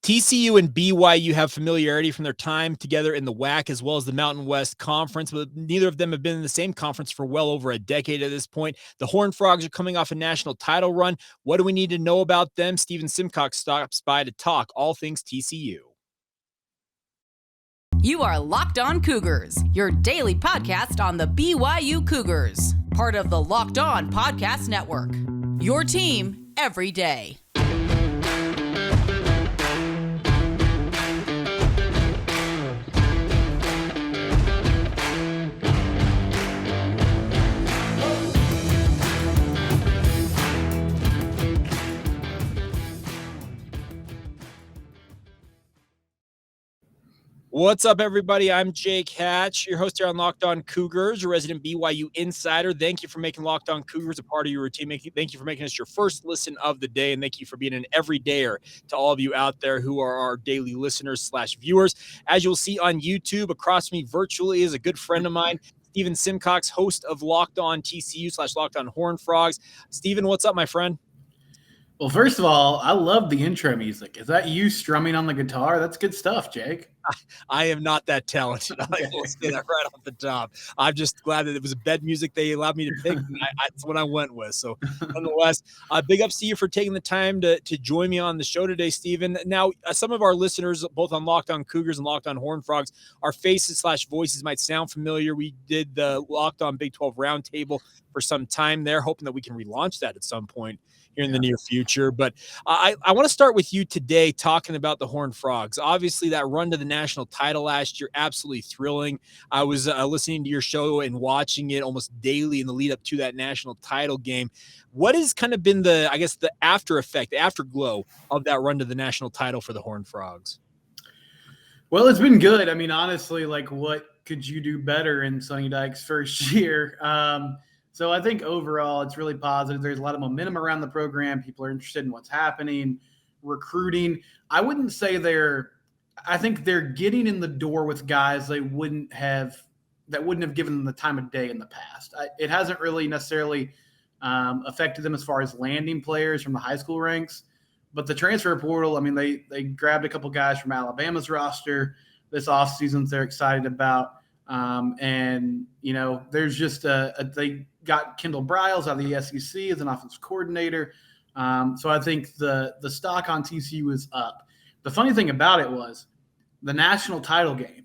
TCU and BYU have familiarity from their time together in the WAC as well as the Mountain West Conference, but neither of them have been in the same conference for well over a decade at this point. The Horned Frogs are coming off a national title run. What do we need to know about them? Steven Simcox stops by to talk all things TCU. You are Locked On Cougars, your daily podcast on the BYU Cougars, part of the Locked On Podcast Network. Your team every day. What's up, everybody? I'm Jake Hatch, your host here on Locked On Cougars, your resident BYU insider. Thank you for making Locked On Cougars a part of your routine. Thank you for making us your first listen of the day, and thank you for being an everydayer to all of you out there who are our daily listeners/viewers. As you'll see on YouTube, across from me virtually is a good friend of mine, Steven Simcox, host of Locked On TCU/Locked On Horned Frogs. Steven, what's up, my friend? Well, first of all, I love the intro music. Is that you strumming on the guitar? That's good stuff, Jake. I am not that talented. I will say that right off the top. I'm just glad that it was bed music they allowed me to pick. And that's what I went with. So, nonetheless, big ups to you for taking the time to join me on the show today, Steven. Now, some of our listeners, both on Locked On Cougars and Locked On Horned Frogs, our faces/voices might sound familiar. We did the Locked On Big 12 Roundtable for some time there, hoping that we can relaunch that at some point here in the near future. But I want to start with you today talking about the Horned Frogs. Obviously, that run to the national title last year, absolutely thrilling. I was listening to your show and watching it almost daily in the lead up to that national title game. What has kind of been the after effect, the afterglow of that run to the national title for the Horned Frogs? Well, it's been good. I mean, honestly, what could you do better in Sonny Dykes' first year? So I think overall it's really positive. There's a lot of momentum around the program. People are interested in what's happening, recruiting. I think they're getting in the door with guys that wouldn't have given them the time of day in the past. It hasn't really necessarily affected them as far as landing players from the high school ranks, but the transfer portal, I mean, they grabbed a couple guys from Alabama's roster this offseason they're excited about. And, there's just they got Kendall Briles out of the SEC as an offensive coordinator. So I think the stock on TCU is up. The funny thing about it was the national title game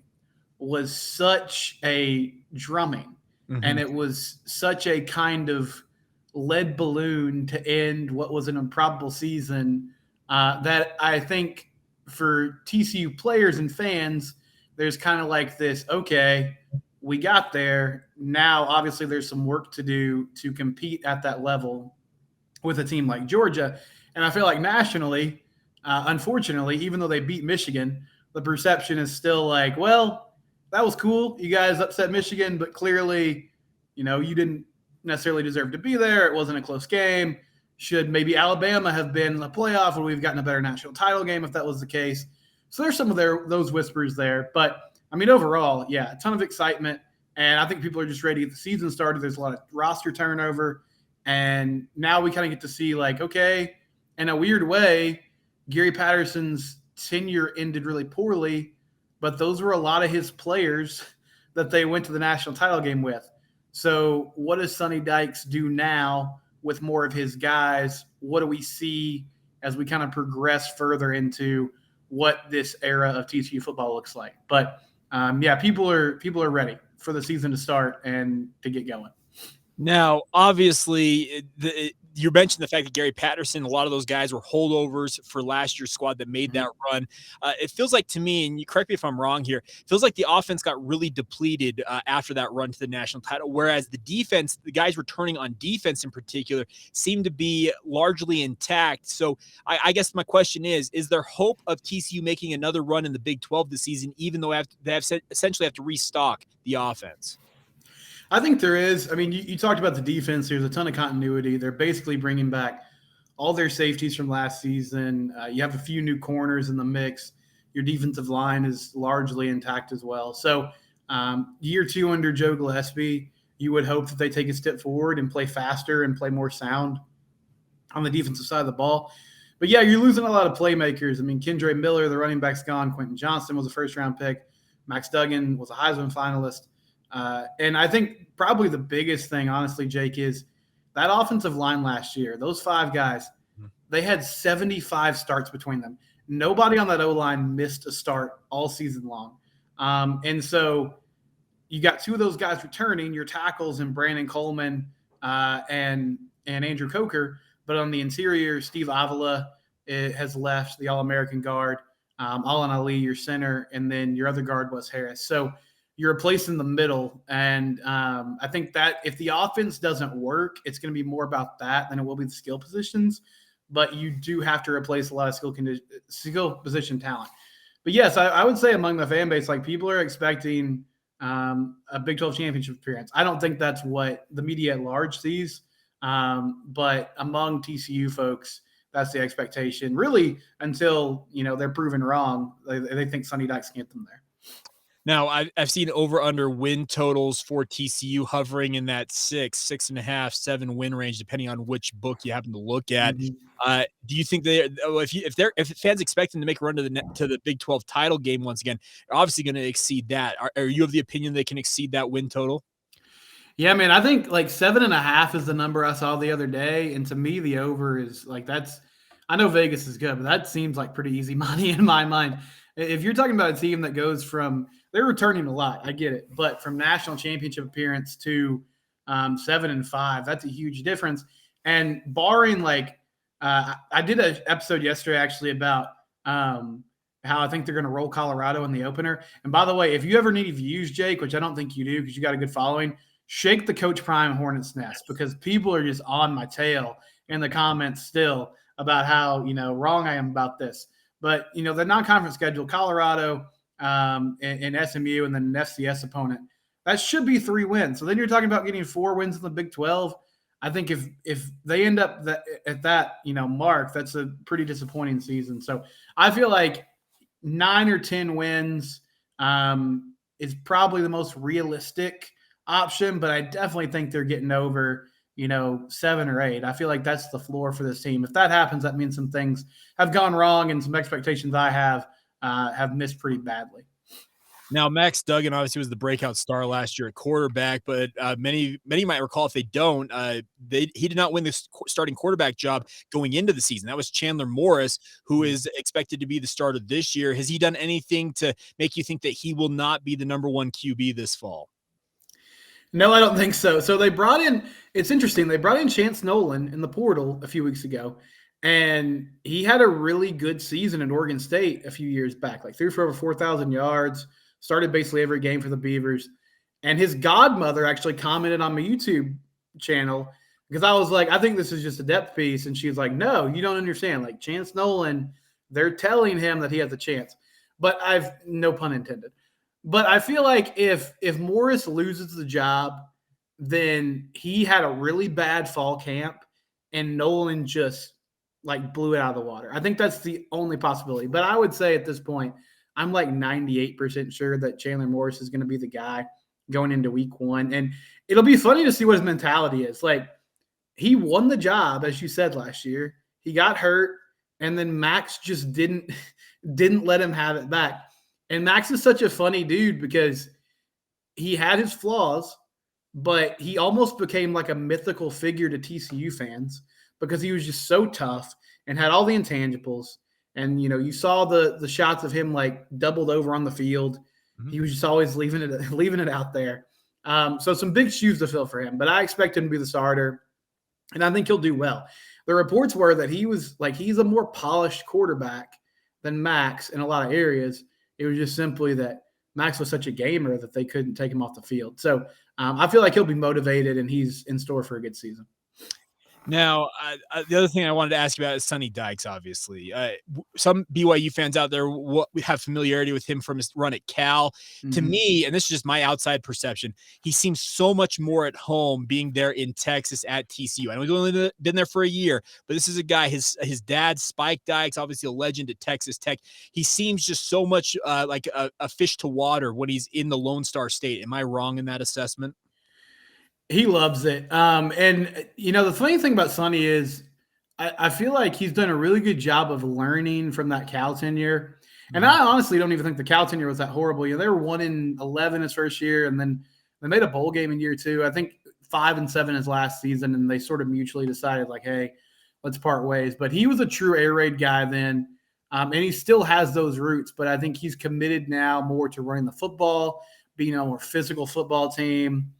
was such a drumming, and it was such a kind of lead balloon to end what was an improbable season that I think for TCU players and fans, there's kind of like this, okay, we got there. Now, obviously, there's some work to do to compete at that level with a team like Georgia. And I feel like nationally, unfortunately, even though they beat Michigan, the perception is still like, well, that was cool. You guys upset Michigan, but clearly, you didn't necessarily deserve to be there. It wasn't a close game. Should maybe Alabama have been in the playoff, or we've gotten a better national title game if that was the case? So there's some of those whispers there. But, I mean, overall, yeah, a ton of excitement. And I think people are just ready to get the season started. There's a lot of roster turnover. And now we kind of get to see, okay, in a weird way, Gary Patterson's tenure ended really poorly, but those were a lot of his players that they went to the national title game with. So what does Sonny Dykes do now with more of his guys? What do we see as we kind of progress further into what this era of TCU football looks like? But people are ready for the season to start and to get going. Now, obviously, you mentioned the fact that Gary Patterson, a lot of those guys were holdovers for last year's squad that made that run. It feels like to me, and you correct me if I'm wrong here, it feels like the offense got really depleted after that run to the national title, whereas the defense, the guys returning on defense in particular, seem to be largely intact. So I guess my question is there hope of TCU making another run in the Big 12 this season, even though they essentially have to restock the offense? I think there is. I mean, you talked about the defense. There's a ton of continuity. They're basically bringing back all their safeties from last season. You have a few new corners in the mix. Your defensive line is largely intact as well. So year two under Joe Gillespie, you would hope that they take a step forward and play faster and play more sound on the defensive side of the ball. But yeah, you're losing a lot of playmakers. I mean, Kendra Miller, the running back's gone. Quentin Johnston was a first-round pick. Max Duggan was a Heisman finalist. And I think probably the biggest thing, honestly, Jake, is that offensive line last year. Those 5 guys, they had 75 starts between them. Nobody on that O-line missed a start all season long. And so you got 2 of those guys returning, your tackles and Brandon Coleman and Andrew Coker. But on the interior, Steve Avila has left, the All-American guard. Alan Ali, your center, and then your other guard, Wes Harris. So you're replacing the middle. And I think that if the offense doesn't work, it's going to be more about that than it will be the skill positions. But you do have to replace a lot of skill position talent. But yes, I would say among the fan base, like people are expecting a Big 12 championship appearance. I don't think that's what the media at large sees. But among TCU folks, that's the expectation, really, until they're proven wrong. They think Sonny Dykes can get them there. Now, I've seen over/under win totals for TCU hovering in that 6.5, 7 win range, depending on which book you happen to look at. Mm-hmm. Do you think if fans expect them to make a run to the Big 12 title game once again, they're obviously going to exceed that? Are you of the opinion they can exceed that win total? Yeah, man, I think like 7.5 is the number I saw the other day. And to me, the over is like I know Vegas is good, but that seems like pretty easy money in my mind. If you're talking about a team that goes from, they're returning a lot, I get it. But from national championship appearance to 7-5, that's a huge difference. And barring I did an episode yesterday actually about how I think they're going to roll Colorado in the opener. And by the way, if you ever need views, Jake, which I don't think you do because you got a good following, shake the Coach Prime Hornets nest because people are just on my tail in the comments still about how, wrong I am about this. But, the non-conference schedule, Colorado and SMU and then an FCS opponent, that should be 3 wins. So then you're talking about getting 4 wins in the Big 12. I think if they end up at that, mark, that's a pretty disappointing season. So I feel like 9 or 10 wins is probably the most realistic option, but I definitely think they're getting over, 7 or 8. I feel like that's the floor for this team. If that happens, that means some things have gone wrong and some expectations I have missed pretty badly. Now, Max Duggan obviously was the breakout star last year at quarterback, but many might recall, if they don't, he did not win the starting quarterback job going into the season. That was Chandler Morris, who is expected to be the starter this year. Has he done anything to make you think that he will not be the number 1 QB this fall? No, I don't think so. So they brought in – it's interesting. They brought in Chance Nolan in the portal a few weeks ago, and he had a really good season at Oregon State a few years back, threw for over 4,000 yards, started basically every game for the Beavers. And his godmother actually commented on my YouTube channel because I was like, I think this is just a depth piece. And she's like, no, you don't understand. Chance Nolan, they're telling him that he has a chance. But no pun intended. But I feel like if Morris loses the job, then he had a really bad fall camp and Nolan just blew it out of the water. I think that's the only possibility. But I would say at this point, I'm 98% sure that Chandler Morris is going to be the guy going into week 1. And it'll be funny to see what his mentality is. He won the job, as you said, last year. He got hurt, and then Max just didn't let him have it back. And Max is such a funny dude because he had his flaws, but he almost became like a mythical figure to TCU fans because he was just so tough and had all the intangibles. And, you saw the shots of him doubled over on the field. Mm-hmm. He was just always leaving it out there. So some big shoes to fill for him, but I expect him to be the starter, and I think he'll do well. The reports were that he's a more polished quarterback than Max in a lot of areas. It was just simply that Max was such a gamer that they couldn't take him off the field. So I feel like he'll be motivated and he's in store for a good season. Now, the other thing I wanted to ask you about is Sonny Dykes, obviously. Some BYU fans out there have familiarity with him from his run at Cal. Mm-hmm. To me, and this is just my outside perception, he seems so much more at home being there in Texas at TCU. I know he's only been there for a year, but this is a guy, his dad, Spike Dykes, obviously a legend at Texas Tech. He seems just so much like a fish to water when he's in the Lone Star State. Am I wrong in that assessment? He loves it. And, the funny thing about Sonny is I feel like he's done a really good job of learning from that Cal tenure. And I honestly don't even think the Cal tenure was that horrible. You know, they were 1-11 his first year, and then they made a bowl game in year 2. I think 5-7 his last season, and they sort of mutually decided, like, hey, let's part ways. But he was a true air raid guy then, and he still has those roots. But I think he's committed now more to running the football, being a more physical football team,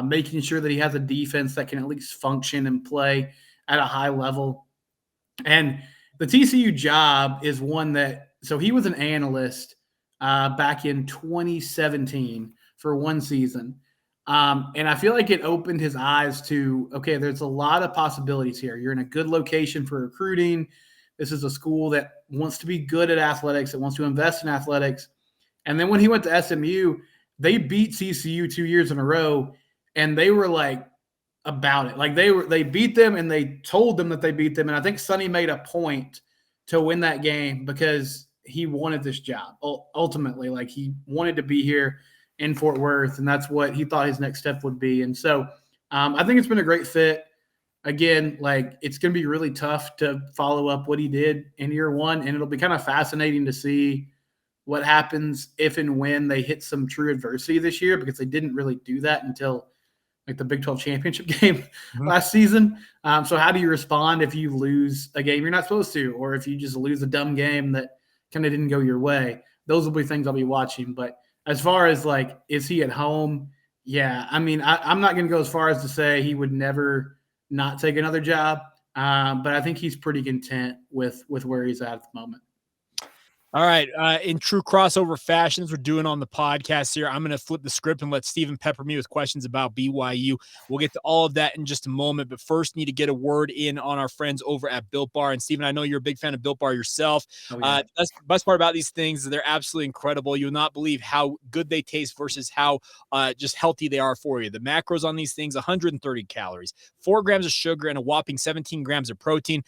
making sure that he has a defense that can at least function and play at a high level. And the TCU job is one that – so he was an analyst back in 2017 for one season. And I feel like it opened his eyes to, okay, there's a lot of possibilities here. You're in a good location for recruiting. This is a school that wants to be good at athletics, that wants to invest in athletics. And then when he went to SMU, they beat TCU 2 years in a row, and they were like about it. Like they beat them, and they told them that they beat them. And I think Sonny made a point to win that game because he wanted this job ultimately. Like he wanted to be here in Fort Worth, and that's what he thought his next step would be. And so I think it's been a great fit. Again, like it's going to be really tough to follow up what he did in year 1, and it'll be kind of fascinating to see what happens if and when they hit some true adversity this year, because they didn't really do that until like the Big 12 championship game last season. So how do you respond if you lose a game you're not supposed to, or if you just lose a dumb game that kind of didn't go your way? Those will be things I'll be watching. But as far as like, is he at home? Yeah. I mean, I'm not going to go as far as to say he would never not take another job. But I think he's pretty content with where he's at the moment. All right. In true crossover fashion, as we're doing on the podcast here, I'm going to flip the script and let Stephen pepper me with questions about BYU. We'll get to all of that in just a moment, but first need to get a word in on our friends over at Built Bar. And Stephen, I know you're a big fan of Built Bar yourself. Oh, yeah. That's the best part about these things is they're absolutely incredible. You'll not believe how good they taste versus how just healthy they are for you. The macros on these things, 130 calories, 4 grams of sugar, and a whopping 17 grams of protein.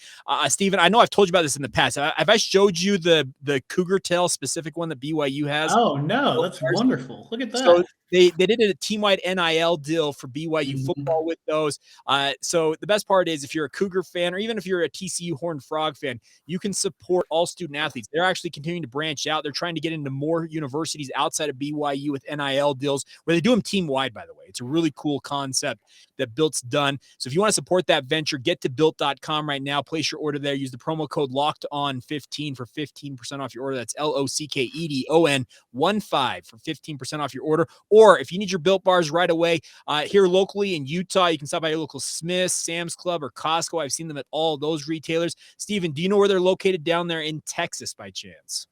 Stephen, I know I've told you about this in the past. Have I showed you the Cougar Tail specific one that BYU has? Oh no, that's wonderful. Look at that. So they did a team-wide NIL deal for BYU football with those. So the best part is if you're a Cougar fan, or even if you're a TCU Horned Frog fan, you can support all student athletes. They're actually continuing to branch out. They're trying to get into more universities outside of BYU with NIL deals where they do them team-wide, by the way. It's a really cool concept that Built's done. So if you want to support that venture, get to Built.com right now. Place your order there. Use the promo code LOCKEDON15 for 15% off your order. That's LOCKEDON15 for 15% off your order. Or if you need your Built Bars right away, here locally in Utah, you can stop by your local Smith's, Sam's Club, or Costco. I've seen them at all those retailers. Stephen, do you know where they're located down there in Texas by chance?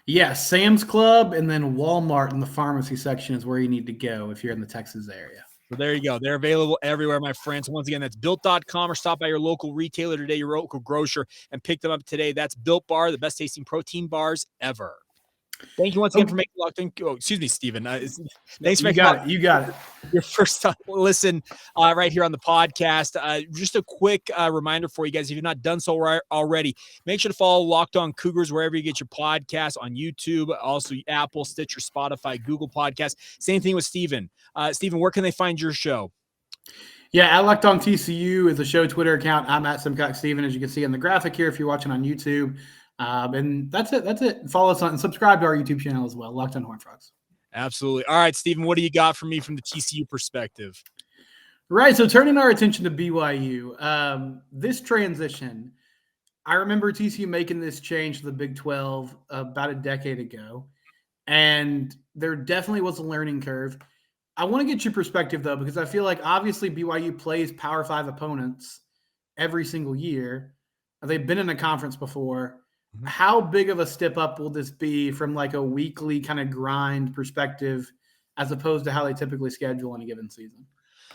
Yeah, Sam's Club and then Walmart in the pharmacy section is where you need to go if you're in the Texas area. So there you go. They're available everywhere, my friends. Once again, that's Built.com, or stop by your local retailer today, your local grocer, and pick them up today. That's Built Bar, the best tasting protein bars ever. Thank you once again for making locked in. Oh, excuse me, Stephen. Thanks for making You got it. Your first time listen right here on the podcast. Just a quick reminder for you guys, if you've not done so already, make sure to follow Locked On Cougars wherever you get your podcasts, on YouTube, also Apple, Stitcher, Spotify, Google Podcasts. Same thing with Stephen. Stephen, where can they find your show? Yeah, at Locked On TCU is the show Twitter account. I'm at Simcox Stephen, as you can see on the graphic here if you're watching on YouTube. And that's it. Follow us on and subscribe to our YouTube channel as well, Locked On Horned Frogs. Absolutely. All right, Stephen, what do you got for me from the TCU perspective? Right. So turning our attention to BYU, this transition, I remember TCU making this change to the Big 12 about a decade ago, and there definitely was a learning curve. I want to get your perspective, though, because I feel like obviously BYU plays Power 5 opponents every single year. They've been in a conference before. How big of a step up will this be from like a weekly kind of grind perspective as opposed to how they typically schedule in a given season?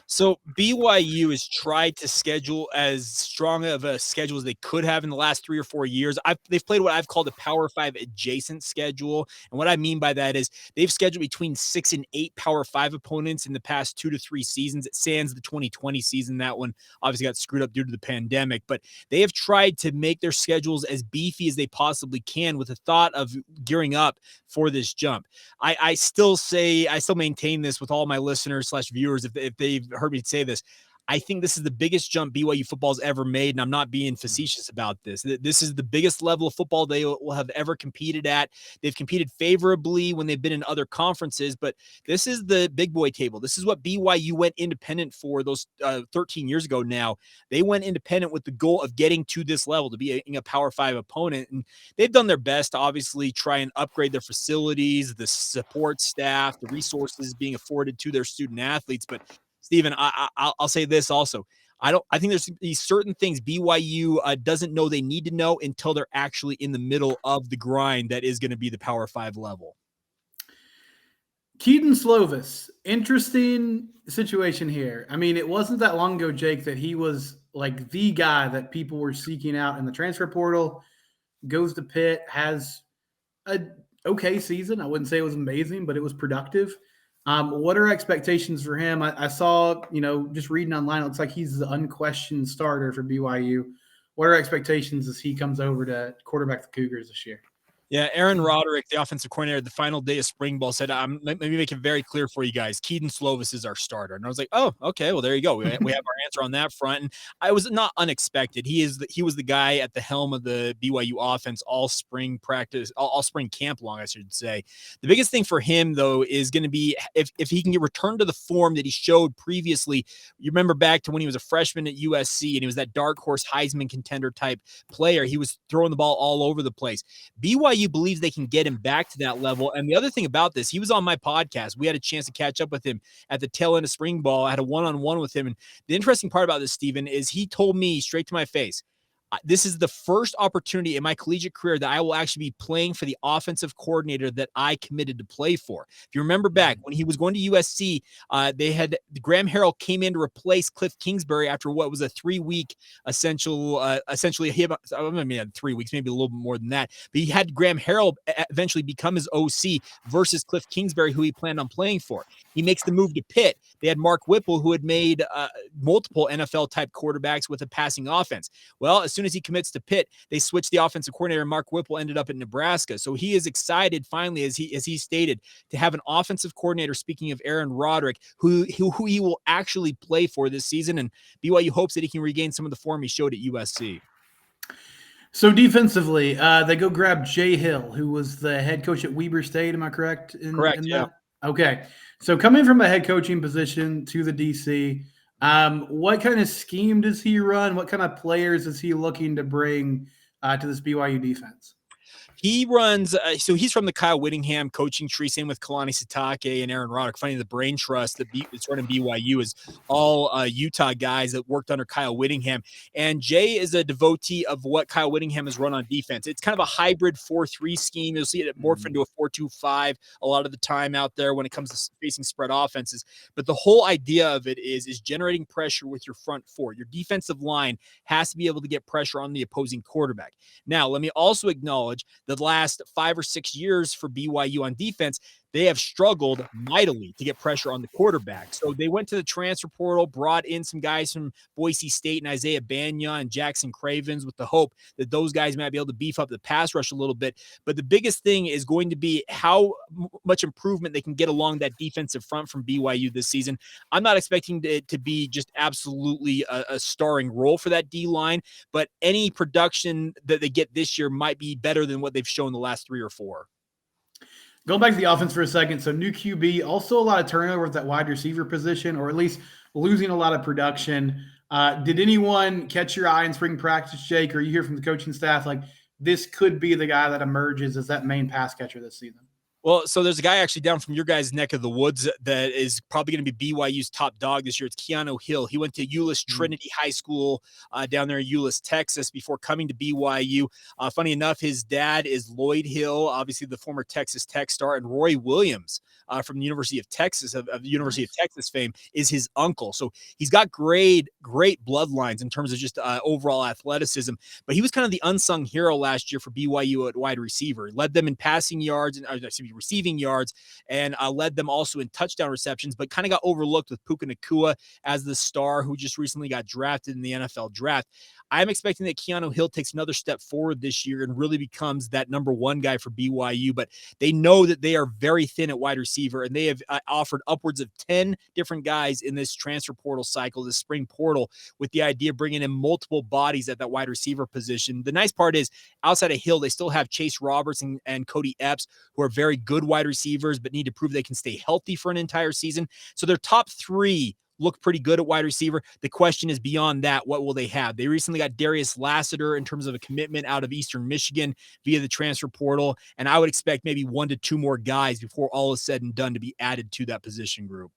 So BYU has tried to schedule as strong of a schedule as they could have in the last 3 or 4 years. They've played what I've called a Power 5 adjacent schedule. And what I mean by that is they've scheduled between 6 and 8 Power 5 opponents in the past 2 to 3 seasons. It sans the 2020 season. That one obviously got screwed up due to the pandemic. But they have tried to make their schedules as beefy as they possibly can with the thought of gearing up for this jump. I still maintain this with all my listeners / viewers if they've heard me say this. I think this is the biggest jump BYU football's ever made, and I'm not being facetious about this. This is the biggest level of football they will have ever competed at. They've competed favorably when they've been in other conferences, but this is the big boy table. This is what BYU went independent for those 13 years ago now. They went independent with the goal of getting to this level, to be a Power 5 opponent, and they've done their best to obviously try and upgrade their facilities, the support staff, the resources being afforded to their student athletes. But Stephen, I'll say this also. I think there's these certain things BYU doesn't know they need to know until they're actually in the middle of the grind that is going to be the Power 5 level. Keaton Slovis, interesting situation here. I mean, it wasn't that long ago, Jake, that he was like the guy that people were seeking out in the transfer portal, goes to Pitt, has a okay season. I wouldn't say it was amazing, but it was productive. What are expectations for him? I saw, just reading online, it looks like he's the unquestioned starter for BYU. What are expectations as he comes over to quarterback the Cougars this year? Yeah, Aaron Roderick, the offensive coordinator, the final day of spring ball said, let me make it very clear for you guys. Keaton Slovis is our starter. And I was like, oh, okay, well, there you go. We have our answer on that front. And I was not unexpected. He was the guy at the helm of the BYU offense all spring practice, all spring camp long, I should say. The biggest thing for him, though, is going to be if he can get returned to the form that he showed previously. You remember back to when he was a freshman at USC and he was that dark horse Heisman contender type player. He was throwing the ball all over the place. BYU believes they can get him back to that level. And the other thing about this, he was on my podcast. We had a chance to catch up with him at the tail end of spring ball. I had a one-on-one with him. And the interesting part about this, Stephen, is he told me straight to my face, this is the first opportunity in my collegiate career that I will actually be playing for the offensive coordinator that I committed to play for. If you remember back when he was going to USC, Graham Harrell came in to replace Cliff Kingsbury after what was a 3-week essentially 3 weeks, maybe a little bit more than that. But he had Graham Harrell eventually become his OC versus Cliff Kingsbury, who he planned on playing for. He makes the move to Pitt. They had Mark Whipple, who had made multiple NFL-type quarterbacks with a passing offense. Well, as soon as he commits to Pitt, they switched the offensive coordinator. Mark Whipple ended up at Nebraska. So he is excited finally, as he stated, to have an offensive coordinator, speaking of Aaron Roderick, who he will actually play for this season. And BYU hopes that he can regain some of the form he showed at USC. So defensively, they go grab Jay Hill, who was the head coach at Weber State. Am I correct? Correct, yeah. Okay. So coming from a head coaching position to the DC, what kind of scheme does he run? What kind of players is he looking to bring to this BYU defense? He runs, so he's from the Kyle Whittingham coaching tree, same with Kalani Sitake and Aaron Roderick. Funny, the brain trust that's running BYU is all Utah guys that worked under Kyle Whittingham. And Jay is a devotee of what Kyle Whittingham has run on defense. It's kind of a hybrid 4-3 scheme. You'll see it morph into a 4-2-5 a lot of the time out there when it comes to facing spread offenses. But the whole idea of it is generating pressure with your front four. Your defensive line has to be able to get pressure on the opposing quarterback. Now, let me also acknowledge the last 5 or 6 years for BYU on defense, they have struggled mightily to get pressure on the quarterback. So they went to the transfer portal, brought in some guys from Boise State and Isaiah Banya and Jackson Cravens with the hope that those guys might be able to beef up the pass rush a little bit. But the biggest thing is going to be how much improvement they can get along that defensive front from BYU this season. I'm not expecting it to be just absolutely a starring role for that D-line, but any production that they get this year might be better than what they've shown the last 3 or 4. Going back to the offense for a second, so new QB, also a lot of turnover at that wide receiver position, or at least losing a lot of production. Did anyone catch your eye in spring practice, Jake, or you hear from the coaching staff, like this could be the guy that emerges as that main pass catcher this season? Well, so there's a guy actually down from your guys' neck of the woods that is probably going to be BYU's top dog this year. It's Keanu Hill. He went to Euless Trinity High School down there in Euless, Texas, before coming to BYU. Funny enough, his dad is Lloyd Hill, obviously the former Texas Tech star, and Roy Williams from the University of Texas, of the University of Texas fame, is his uncle. So he's got great bloodlines in terms of just overall athleticism. But he was kind of the unsung hero last year for BYU at wide receiver. He led them in passing yards, and receiving yards, and led them also in touchdown receptions, but kind of got overlooked with Puka Nacua as the star who just recently got drafted in the NFL draft. I'm expecting that Keanu Hill takes another step forward this year and really becomes that number one guy for BYU, but they know that they are very thin at wide receiver, and they have offered upwards of 10 different guys in this transfer portal cycle, this spring portal, with the idea of bringing in multiple bodies at that wide receiver position. The nice part is outside of Hill, they still have Chase Roberts and Cody Epps, who are very good wide receivers, but need to prove they can stay healthy for an entire season. So their top three look pretty good at wide receiver. The question is beyond that, what will they have? They recently got Darius Lassiter in terms of a commitment out of Eastern Michigan via the transfer portal, and I would expect maybe 1 to 2 more guys before all is said and done to be added to that position group.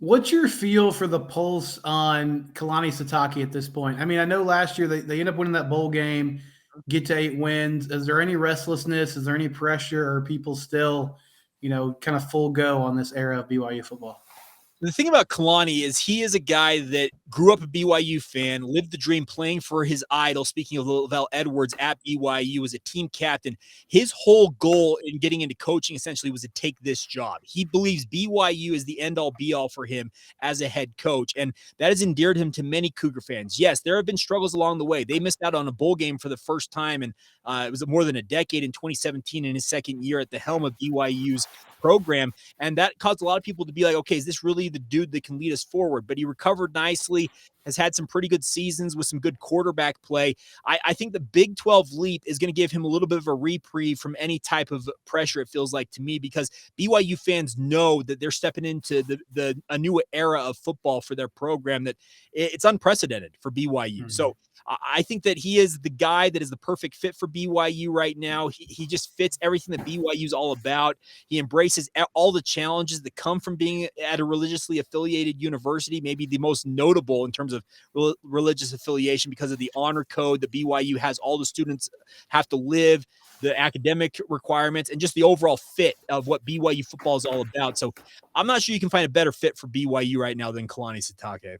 What's your feel for the pulse on Kalani Sitake at this point? I mean, I know last year they ended up winning that bowl game, get to 8 wins. Is there any restlessness? Is there any pressure? Or are people still, kind of full go on this era of BYU football? The thing about Kalani is he is a guy that grew up a BYU fan, lived the dream playing for his idol. Speaking of Lavelle Edwards at BYU as a team captain, his whole goal in getting into coaching essentially was to take this job. He believes BYU is the end all be all for him as a head coach, and that has endeared him to many Cougar fans. Yes, there have been struggles along the way. They missed out on a bowl game for the first time, and it was more than a decade in 2017 in his second year at the helm of BYU's program, and that caused a lot of people to be like, okay, is this really the dude that can lead us forward? But he recovered nicely, has had some pretty good seasons with some good quarterback play. I think the Big 12 leap is going to give him a little bit of a reprieve from any type of pressure, it feels like to me, because BYU fans know that they're stepping into a new era of football for their program that it's unprecedented for BYU. Mm-hmm. So I think that he is the guy that is the perfect fit for BYU right now. He just fits everything that BYU is all about. He embraces all the challenges that come from being at a religiously affiliated university, maybe the most notable in terms of religious affiliation because of the honor code that BYU has. All the students have to live, the academic requirements, and just the overall fit of what BYU football is all about. So I'm not sure you can find a better fit for BYU right now than Kalani Sitake.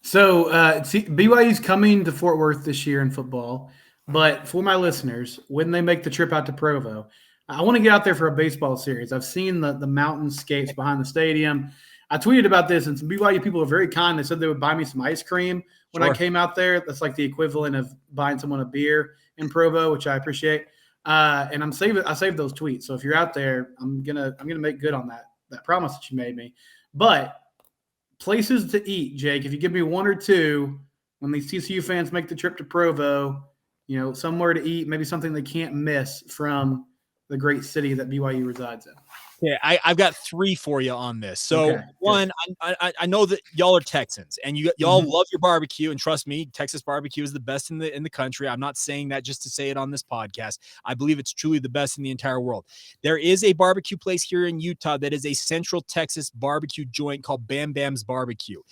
So BYU's coming to Fort Worth this year in football, but for my listeners, when they make the trip out to Provo, I want to get out there for a baseball series. I've seen the mountainscapes behind the stadium. I tweeted about this, and some BYU people are very kind. They said they would buy me some ice cream when I came out there. That's like the equivalent of buying someone a beer in Provo, which I appreciate. And I saved those tweets. So if you're out there, I'm gonna make good on that promise that you made me. But places to eat, Jake, if you give me 1 or 2 when these TCU fans make the trip to Provo, somewhere to eat, maybe something they can't miss from the great city that BYU resides in. Yeah, I've got 3 for you on this. So okay, one, I know that y'all are Texans and y'all love your barbecue, and trust me, Texas barbecue is the best in the country. I'm not saying that just to say it on this podcast. I believe it's truly the best in the entire world. There is a barbecue place here in Utah that is a Central Texas barbecue joint called Bam Bam's Barbecue.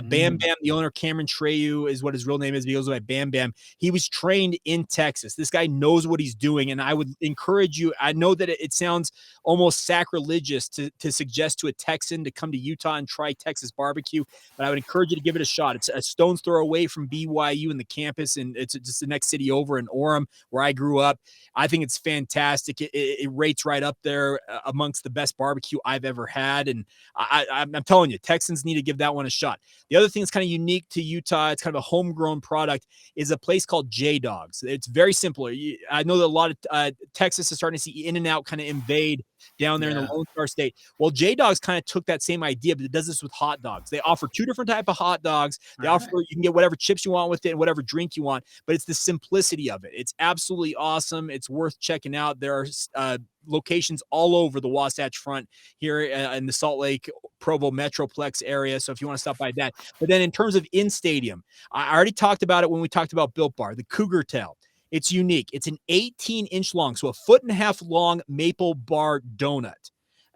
Bam Bam, the owner, Cameron Treyu, is what his real name is. He goes by Bam Bam. He was trained in Texas. This guy knows what he's doing, and I would encourage you. I know that it sounds almost sacrilegious to suggest to a Texan to come to Utah and try Texas barbecue, but I would encourage you to give it a shot. It's a stone's throw away from BYU and the campus, and it's just the next city over in Orem, where I grew up. I think it's fantastic. It rates right up there amongst the best barbecue I've ever had, and I'm telling you, Texans need to give that one a shot. The other thing that's kind of unique to Utah, it's kind of a homegrown product, is a place called J-Dogs. It's very simple. I know that a lot of Texas is starting to see In-N-Out kind of invade down there in the Lone Star State. Well, J-Dogs kind of took that same idea, but it does this with hot dogs. They offer 2 different types of hot dogs. They offer, you can get whatever chips you want with it and whatever drink you want, but it's the simplicity of it. It's absolutely awesome. It's worth checking out. There are locations all over the Wasatch Front here in the Salt Lake, Provo Metroplex area. So if you want to stop by that. But then in terms of in-stadium, I already talked about it when we talked about Built Bar, the Cougar Tail. It's unique. It's an 18-inch long, so a 1.5 long maple bar donut.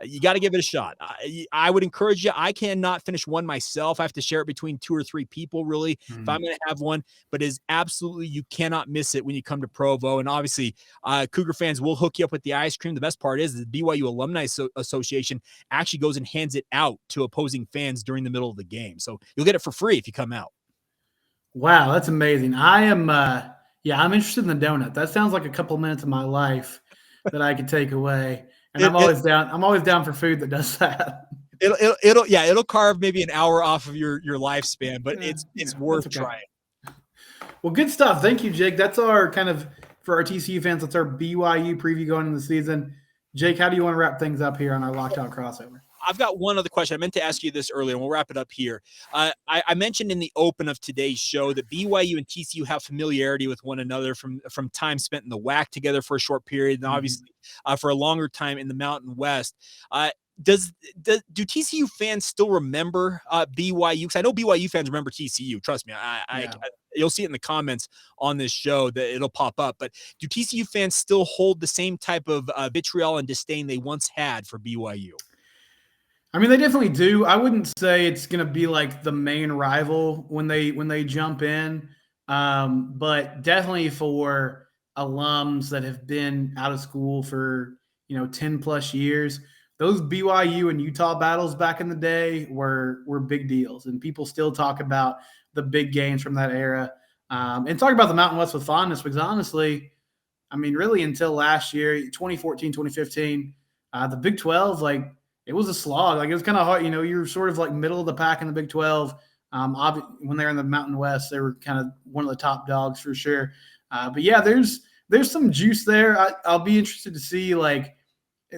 You got to give it a shot. I would encourage you. I cannot finish one myself. I have to share it between 2 or 3 people, really, if I'm going to have one. But it is absolutely, you cannot miss it when you come to Provo. And obviously, Cougar fans will hook you up with the ice cream. The best part is the BYU Alumni Association actually goes and hands it out to opposing fans during the middle of the game. So you'll get it for free if you come out. Wow, that's amazing. I'm interested in the donut. That sounds like a couple minutes of my life that I could take away. And I'm always down for food that does that. It'll carve maybe an hour off of your lifespan, but it's worth trying. Well, good stuff. Thank you, Jake. That's our kind of, for our TCU fans, that's our BYU preview going into the season. Jake, how do you want to wrap things up here on our Locked On crossover? I've got one other question. I meant to ask you this earlier, and we'll wrap it up here. I mentioned in the open of today's show that BYU and TCU have familiarity with one another from time spent in the WAC together for a short period, and obviously for a longer time in the Mountain West. Do TCU fans still remember BYU? Because I know BYU fans remember TCU. Trust me, you'll see it in the comments on this show that it'll pop up. But do TCU fans still hold the same type of vitriol and disdain they once had for BYU? I mean, they definitely do. I wouldn't say it's going to be like the main rival when they jump in, but definitely for alums that have been out of school for 10 plus years. Those BYU and Utah battles back in the day were big deals, and people still talk about the big games from that era, and talk about the Mountain West with fondness, because honestly, I mean, really until last year, 2014, 2015, the Big 12, like, it was a slog. Like, it was kind of hard. You were sort of like middle of the pack in the Big 12. When they're in the Mountain West, they were kind of one of the top dogs for sure. But yeah, there's some juice there. I'll be interested to see, like,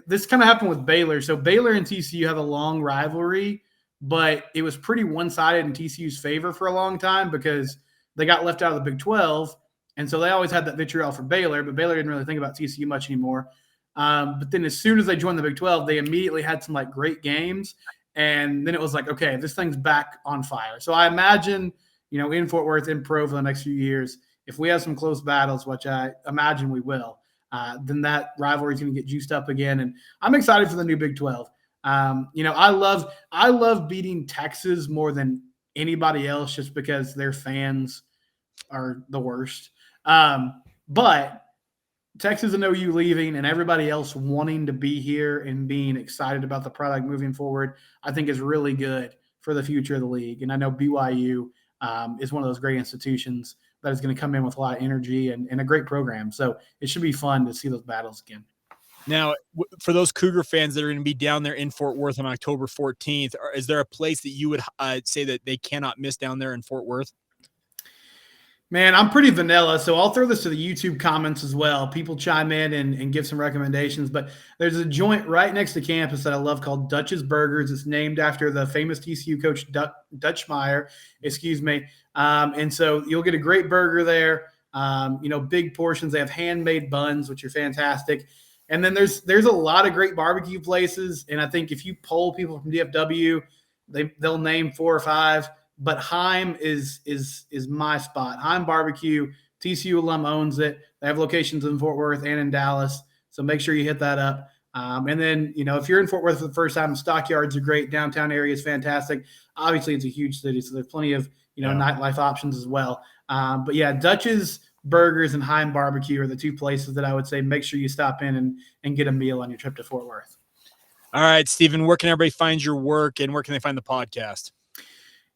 this kind of happened with Baylor. So Baylor and TCU have a long rivalry, but it was pretty one-sided in TCU's favor for a long time because they got left out of the Big 12. And so they always had that vitriol for Baylor, but Baylor didn't really think about TCU much anymore. But then as soon as they joined the Big 12, they immediately had some like great games. And then it was like, okay, this thing's back on fire. So I imagine, in Fort Worth, in Provo the next few years, if we have some close battles, which I imagine we will, then that rivalry is going to get juiced up again. And I'm excited for the new Big 12. I love beating Texas more than anybody else just because their fans are the worst. But Texas and OU leaving and everybody else wanting to be here and being excited about the product moving forward, I think is really good for the future of the league. And I know BYU is one of those great institutions that is going to come in with a lot of energy and a great program. So it should be fun to see those battles again. Now, for those Cougar fans that are going to be down there in Fort Worth on October 14th, is there a place that you would say that they cannot miss down there in Fort Worth? Man, I'm pretty vanilla, so I'll throw this to the YouTube comments as well. People chime in and give some recommendations, but there's a joint right next to campus that I love called Dutch's Burgers. It's named after the famous TCU coach Dutch Meyer, and so you'll get a great burger there. Big portions. They have handmade buns, which are fantastic. And then there's a lot of great barbecue places, and I think if you poll people from DFW, they'll name 4 or 5. But Heim is my spot. Heim Barbecue, TCU alum owns it. They have locations in Fort Worth and in Dallas, so make sure you hit that up. And then, if you're in Fort Worth for the first time, stockyards are great. Downtown area is fantastic. Obviously, it's a huge city, so there's plenty of nightlife options as well. But yeah, Dutch's Burgers and Heim Barbecue are the 2 places that I would say make sure you stop in and get a meal on your trip to Fort Worth. All right, Stephen, where can everybody find your work and where can they find the podcast?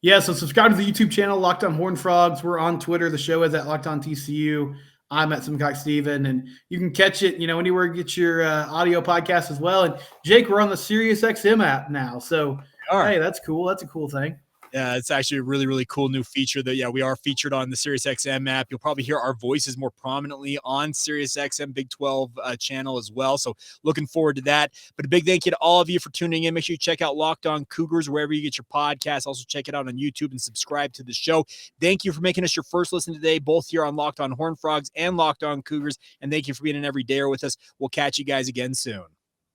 Yeah, so subscribe to the YouTube channel, Locked On Horned Frogs. We're on Twitter. The show is at Locked On TCU. I'm at Simcox Steven, and you can catch it, anywhere you get your audio podcast as well. And Jake, we're on the SiriusXM app now, so hey, that's cool. That's a cool thing. Yeah, it's actually a really, really cool new feature that, we are featured on the SiriusXM app. You'll probably hear our voices more prominently on SiriusXM Big 12 channel as well. So looking forward to that. But a big thank you to all of you for tuning in. Make sure you check out Locked On Cougars wherever you get your podcasts. Also check it out on YouTube and subscribe to the show. Thank you for making us your first listen today, both here on Locked On Horned Frogs and Locked On Cougars. And thank you for being an everydayer with us. We'll catch you guys again soon.